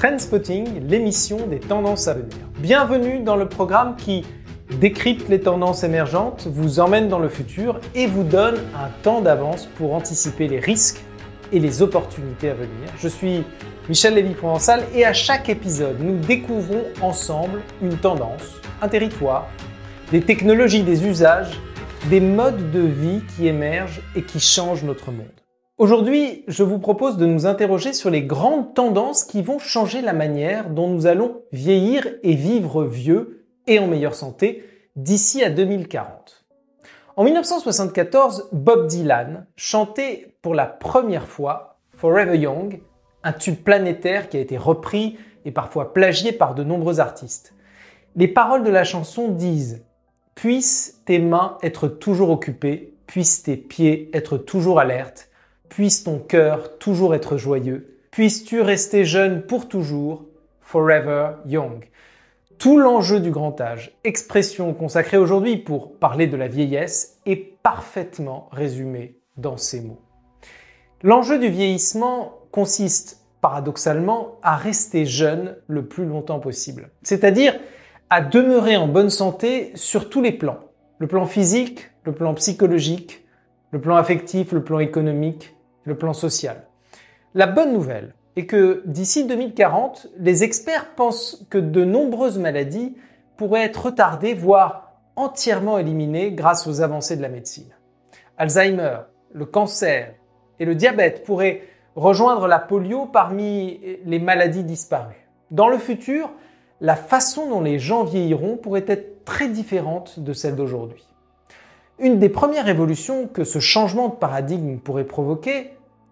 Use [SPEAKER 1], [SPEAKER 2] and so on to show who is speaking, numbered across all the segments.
[SPEAKER 1] Trendspotting, l'émission des tendances à venir. Bienvenue dans le programme qui décrypte les tendances émergentes, vous emmène dans le futur et vous donne un temps d'avance pour anticiper les risques et les opportunités à venir. Je suis Michel Lévy-Provençal et à chaque épisode, nous découvrons ensemble une tendance, un territoire, des technologies, des usages, des modes de vie qui émergent et qui changent notre monde. Aujourd'hui, je vous propose de nous interroger sur les grandes tendances qui vont changer la manière dont nous allons vieillir et vivre vieux et en meilleure santé d'ici à 2040. En 1974, Bob Dylan chantait pour la première fois Forever Young, un tube planétaire qui a été repris et parfois plagié par de nombreux artistes. Les paroles de la chanson disent « Puissent tes mains être toujours occupées, puissent tes pieds être toujours alertes, puisse ton cœur toujours être joyeux, puisses-tu rester jeune pour toujours, forever young ». Tout l'enjeu du grand âge, expression consacrée aujourd'hui pour parler de la vieillesse, est parfaitement résumé dans ces mots. L'enjeu du vieillissement consiste, paradoxalement, à rester jeune le plus longtemps possible. C'est-à-dire à demeurer en bonne santé sur tous les plans. Le plan physique, le plan psychologique, le plan affectif, le plan économique, le plan social. La bonne nouvelle est que d'ici 2040, les experts pensent que de nombreuses maladies pourraient être retardées, voire entièrement éliminées grâce aux avancées de la médecine. Alzheimer, le cancer et le diabète pourraient rejoindre la polio parmi les maladies disparues. Dans le futur, la façon dont les gens vieilliront pourrait être très différente de celle d'aujourd'hui. Une des premières évolutions que ce changement de paradigme pourrait provoquer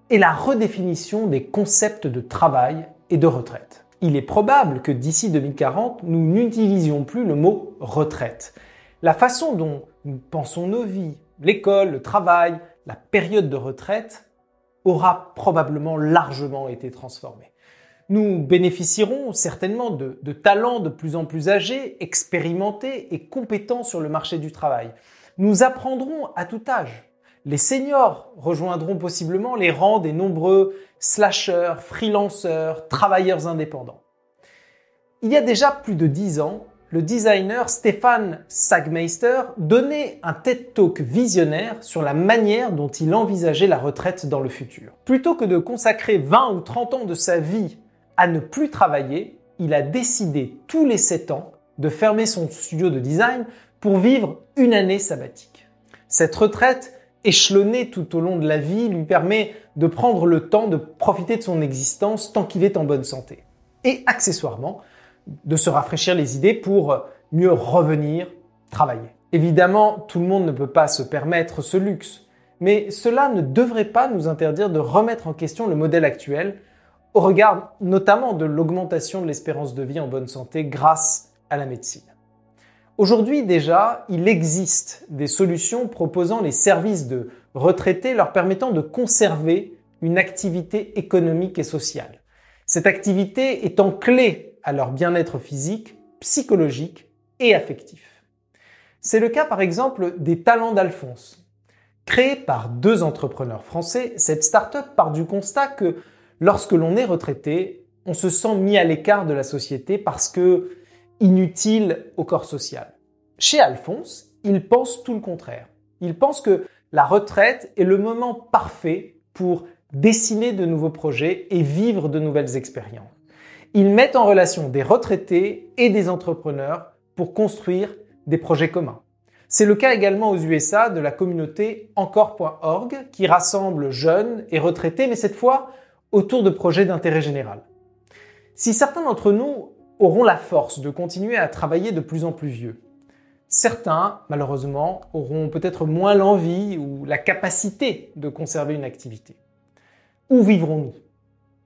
[SPEAKER 1] est la redéfinition des concepts de travail et de retraite. Il est probable que d'ici 2040, nous n'utilisions plus le mot retraite. La façon dont nous pensons nos vies, l'école, le travail, la période de retraite aura probablement largement été transformée. Nous bénéficierons certainement de talents de plus en plus âgés, expérimentés et compétents sur le marché du travail. Nous apprendrons à tout âge. Les seniors rejoindront possiblement les rangs des nombreux slasheurs, freelanceurs, travailleurs indépendants. Il y a déjà plus de 10 ans, le designer Stefan Sagmeister donnait un TED Talk visionnaire sur la manière dont il envisageait la retraite dans le futur. Plutôt que de consacrer 20 ou 30 ans de sa vie à ne plus travailler, il a décidé tous les 7 ans de fermer son studio de design pour vivre une année sabbatique. Cette retraite échelonnée tout au long de la vie lui permet de prendre le temps de profiter de son existence tant qu'il est en bonne santé. Et accessoirement, de se rafraîchir les idées pour mieux revenir travailler. Évidemment, tout le monde ne peut pas se permettre ce luxe, mais cela ne devrait pas nous interdire de remettre en question le modèle actuel au regard notamment de l'augmentation de l'espérance de vie en bonne santé grâce à la médecine. Aujourd'hui déjà, il existe des solutions proposant les services de retraités leur permettant de conserver une activité économique et sociale. Cette activité étant clé à leur bien-être physique, psychologique et affectif. C'est le cas par exemple des Talents d'Alphonse. Créée par 2 entrepreneurs français, cette start-up part du constat que lorsque l'on est retraité, on se sent mis à l'écart de la société parce que inutile au corps social. Chez Alphonse, il pense tout le contraire. Il pense que la retraite est le moment parfait pour dessiner de nouveaux projets et vivre de nouvelles expériences. Ils mettent en relation des retraités et des entrepreneurs pour construire des projets communs. C'est le cas également aux USA de la communauté encore.org qui rassemble jeunes et retraités, mais cette fois autour de projets d'intérêt général. Si certains d'entre nous auront la force de continuer à travailler de plus en plus vieux, certains, malheureusement, auront peut-être moins l'envie ou la capacité de conserver une activité. Où vivrons-nous ?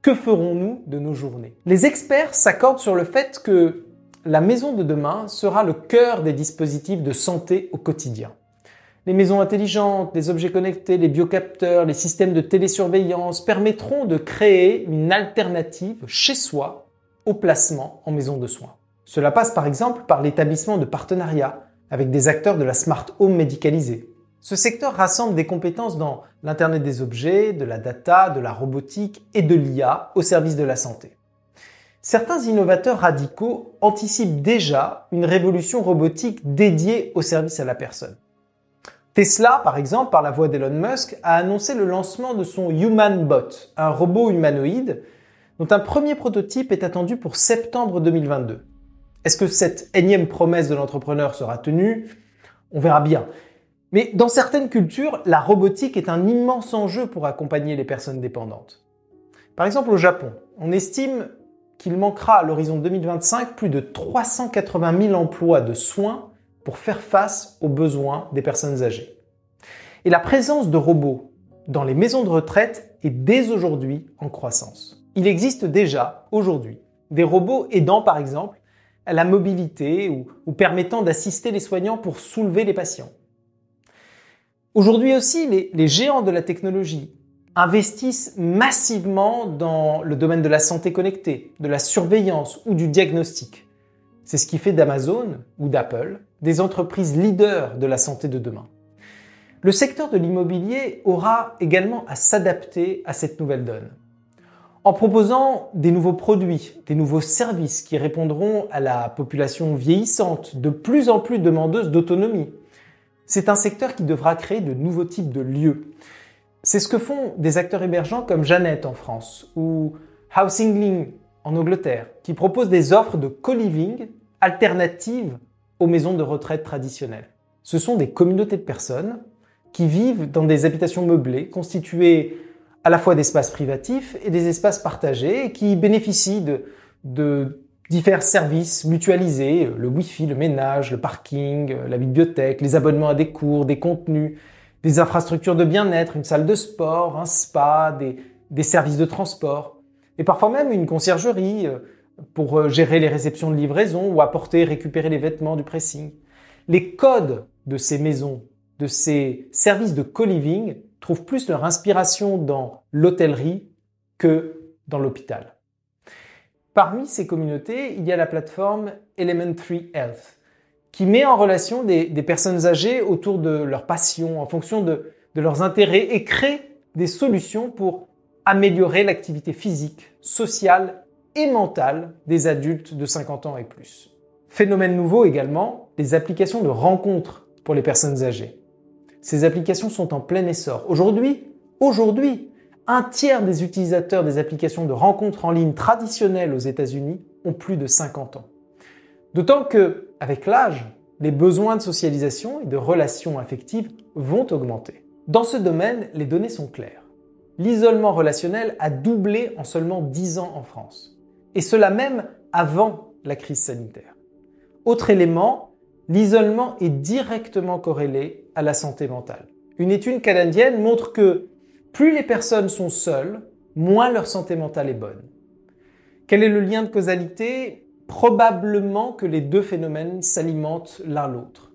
[SPEAKER 1] Que ferons-nous de nos journées ? Les experts s'accordent sur le fait que la maison de demain sera le cœur des dispositifs de santé au quotidien. Les maisons intelligentes, les objets connectés, les biocapteurs, les systèmes de télésurveillance permettront de créer une alternative chez soi au placement en maison de soins. Cela passe par exemple par l'établissement de partenariats avec des acteurs de la smart home médicalisée. Ce secteur rassemble des compétences dans l'Internet des objets, de la data, de la robotique et de l'IA au service de la santé. Certains innovateurs radicaux anticipent déjà une révolution robotique dédiée au service à la personne. Tesla, par exemple, par la voix d'Elon Musk, a annoncé le lancement de son HumanBot, un robot humanoïde dont un premier prototype est attendu pour septembre 2022. Est-ce que cette énième promesse de l'entrepreneur sera tenue? On verra bien. Mais dans certaines cultures, la robotique est un immense enjeu pour accompagner les personnes dépendantes. Par exemple, au Japon, on estime qu'il manquera à l'horizon 2025 plus de 380 000 emplois de soins pour faire face aux besoins des personnes âgées. Et la présence de robots dans les maisons de retraite est dès aujourd'hui en croissance. Il existe déjà, aujourd'hui, des robots aidant par exemple à la mobilité ou permettant d'assister les soignants pour soulever les patients. Aujourd'hui aussi, les géants de la technologie investissent massivement dans le domaine de la santé connectée, de la surveillance ou du diagnostic. C'est ce qui fait d'Amazon ou d'Apple des entreprises leaders de la santé de demain. Le secteur de l'immobilier aura également à s'adapter à cette nouvelle donne, en proposant des nouveaux produits, des nouveaux services qui répondront à la population vieillissante, de plus en plus demandeuse d'autonomie. C'est un secteur qui devra créer de nouveaux types de lieux. C'est ce que font des acteurs émergents comme Jeannette en France ou Housingling en Angleterre, qui proposent des offres de co-living alternatives aux maisons de retraite traditionnelles. Ce sont des communautés de personnes qui vivent dans des habitations meublées constituées à la fois d'espaces privatifs et des espaces partagés et qui bénéficient de divers services mutualisés, le Wi-Fi, le ménage, le parking, la bibliothèque, les abonnements à des cours, des contenus, des infrastructures de bien-être, une salle de sport, un spa, des services de transport, et parfois même une conciergerie pour gérer les réceptions de livraison ou apporter et récupérer les vêtements du pressing. Les codes de ces maisons, de ces services de co-living trouvent plus leur inspiration dans l'hôtellerie que dans l'hôpital. Parmi ces communautés, il y a la plateforme Elementary Health, qui met en relation des personnes âgées autour de leurs passions, en fonction de leurs intérêts, et crée des solutions pour améliorer l'activité physique, sociale et mentale des adultes de 50 ans et plus. Phénomène nouveau également, les applications de rencontres pour les personnes âgées. Ces applications sont en plein essor. Aujourd'hui, un tiers des utilisateurs des applications de rencontres en ligne traditionnelles aux États-Unis ont plus de 50 ans. D'autant que, avec l'âge, les besoins de socialisation et de relations affectives vont augmenter. Dans ce domaine, les données sont claires. L'isolement relationnel a doublé en seulement 10 ans en France. Et cela même avant la crise sanitaire. Autre élément, l'isolement est directement corrélé à la santé mentale. Une étude canadienne montre que plus les personnes sont seules, moins leur santé mentale est bonne. Quel est le lien de causalité? Probablement que les deux phénomènes s'alimentent l'un l'autre.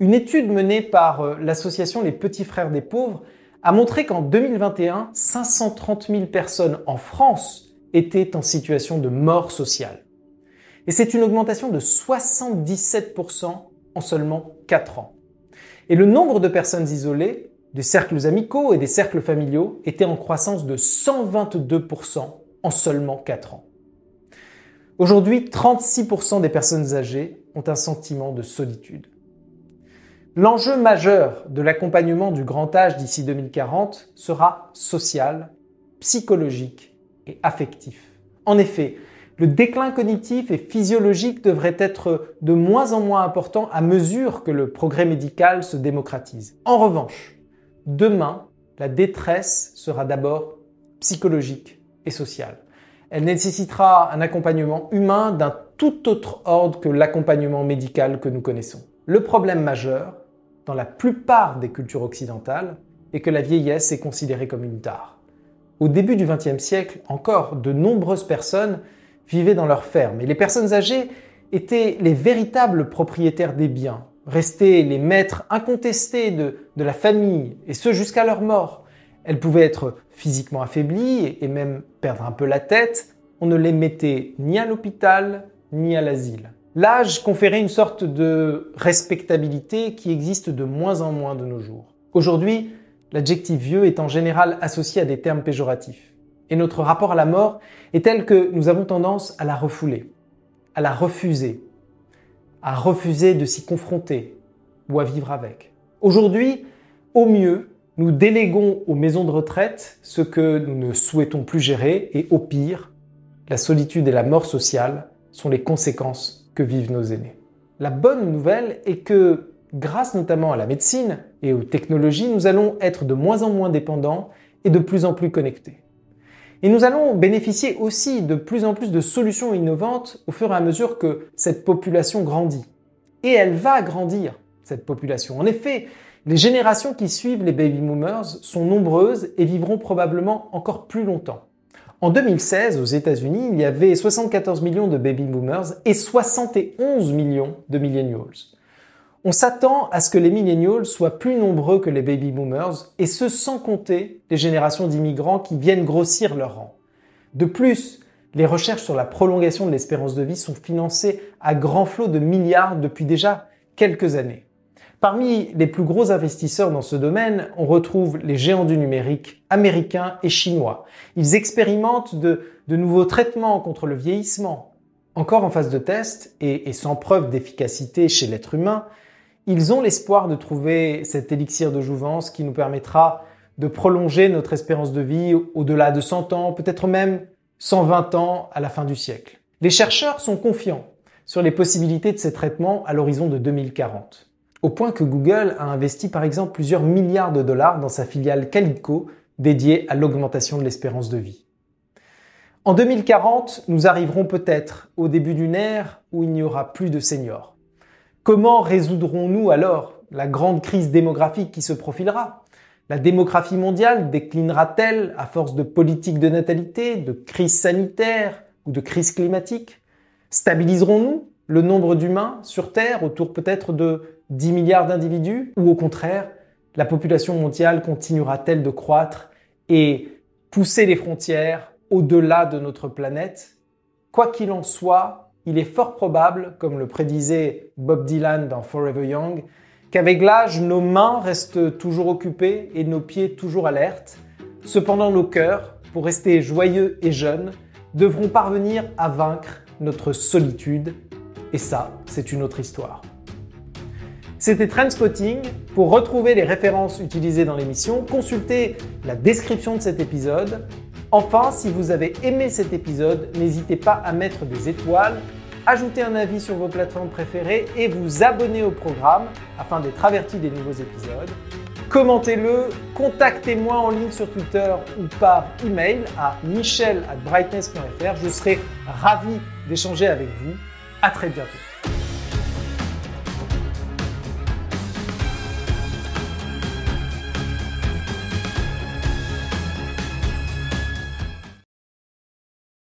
[SPEAKER 1] Une étude menée par l'association Les Petits Frères des Pauvres a montré qu'en 2021, 530 000 personnes en France étaient en situation de mort sociale. Et c'est une augmentation de 77% en seulement 4 ans. Et le nombre de personnes isolées, des cercles amicaux et des cercles familiaux, était en croissance de 122% en seulement 4 ans. Aujourd'hui, 36% des personnes âgées ont un sentiment de solitude. L'enjeu majeur de l'accompagnement du grand âge d'ici 2040 sera social, psychologique et affectif. En effet, le déclin cognitif et physiologique devrait être de moins en moins important à mesure que le progrès médical se démocratise. En revanche, demain, la détresse sera d'abord psychologique et sociale. Elle nécessitera un accompagnement humain d'un tout autre ordre que l'accompagnement médical que nous connaissons. Le problème majeur, dans la plupart des cultures occidentales, est que la vieillesse est considérée comme une tare. Au début du XXe siècle, encore, de nombreuses personnes vivaient dans leurs fermes et les personnes âgées étaient les véritables propriétaires des biens, restaient les maîtres incontestés de la famille, et ce jusqu'à leur mort. Elles pouvaient être physiquement affaiblies et même perdre un peu la tête. On ne les mettait ni à l'hôpital, ni à l'asile. L'âge conférait une sorte de respectabilité qui existe de moins en moins de nos jours. Aujourd'hui, l'adjectif vieux est en général associé à des termes péjoratifs. Et notre rapport à la mort est tel que nous avons tendance à la refouler, à la refuser, à refuser de s'y confronter ou à vivre avec. Aujourd'hui, au mieux, nous déléguons aux maisons de retraite ce que nous ne souhaitons plus gérer et au pire, la solitude et la mort sociale sont les conséquences que vivent nos aînés. La bonne nouvelle est que, grâce notamment à la médecine et aux technologies, nous allons être de moins en moins dépendants et de plus en plus connectés. Et nous allons bénéficier aussi de plus en plus de solutions innovantes au fur et à mesure que cette population grandit. Et elle va grandir, cette population. En effet, les générations qui suivent les baby boomers sont nombreuses et vivront probablement encore plus longtemps. En 2016, aux États-Unis, il y avait 74 millions de baby boomers et 71 millions de millennials. On s'attend à ce que les millennials soient plus nombreux que les baby boomers, et ce sans compter les générations d'immigrants qui viennent grossir leur rang. De plus, les recherches sur la prolongation de l'espérance de vie sont financées à grand flot de milliards depuis déjà quelques années. Parmi les plus gros investisseurs dans ce domaine, on retrouve les géants du numérique américains et chinois. Ils expérimentent de nouveaux traitements contre le vieillissement. Encore en phase de test et sans preuve d'efficacité chez l'être humain, ils ont l'espoir de trouver cet élixir de jouvence qui nous permettra de prolonger notre espérance de vie au-delà de 100 ans, peut-être même 120 ans à la fin du siècle. Les chercheurs sont confiants sur les possibilités de ces traitements à l'horizon de 2040. Au point que Google a investi par exemple plusieurs milliards de dollars dans sa filiale Calico dédiée à l'augmentation de l'espérance de vie. En 2040, nous arriverons peut-être au début d'une ère où il n'y aura plus de seniors. Comment résoudrons-nous alors la grande crise démographique qui se profilera ? La démographie mondiale déclinera-t-elle à force de politique de natalité, de crise sanitaire ou de crise climatique ? Stabiliserons-nous le nombre d'humains sur Terre autour peut-être de 10 milliards d'individus? Ou au contraire, la population mondiale continuera-t-elle de croître et pousser les frontières au-delà de notre planète? Quoi qu'il en soit, il est fort probable, comme le prédisait Bob Dylan dans Forever Young, qu'avec l'âge, nos mains restent toujours occupées et nos pieds toujours alertes. Cependant, nos cœurs, pour rester joyeux et jeunes, devront parvenir à vaincre notre solitude. Et ça, c'est une autre histoire. C'était Trendspotting. Pour retrouver les références utilisées dans l'émission, consultez la description de cet épisode. Enfin, si vous avez aimé cet épisode, n'hésitez pas à mettre des étoiles, ajouter un avis sur vos plateformes préférées et vous abonner au programme afin d'être averti des nouveaux épisodes. Commentez-le, contactez-moi en ligne sur Twitter ou par email à michel@brightness.fr. Je serai ravi d'échanger avec vous. À très bientôt.